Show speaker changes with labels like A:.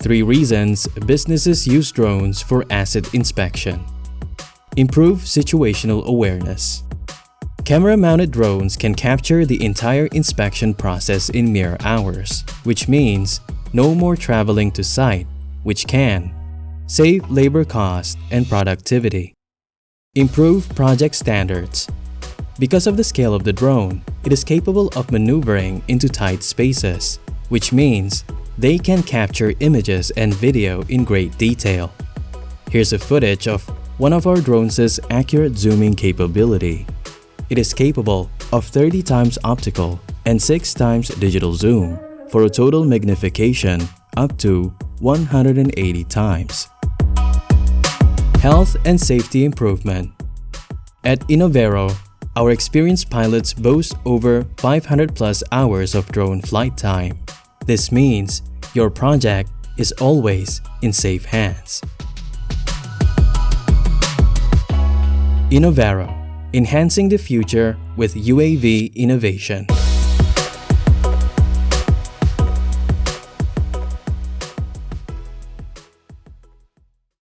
A: Three reasons businesses use drones for asset inspection. Improve situational awareness. Camera-mounted drones can capture the entire inspection process in mere hours, which means no more traveling to site, which can save labor cost and productivity. Improve project standards. Because of the scale of the drone, it is capable of maneuvering into tight spaces, which means they can capture images and video in great detail. Here's a footage of one of our drones' accurate zooming capability. It is capable of 30 times optical and 6 times digital zoom for a total magnification up to 180 times. Health and safety improvement. At InnovAero, our experienced pilots boast over 500 plus hours of drone flight time. This means your project is always in safe hands. InnovAero, enhancing the future with UAV innovation.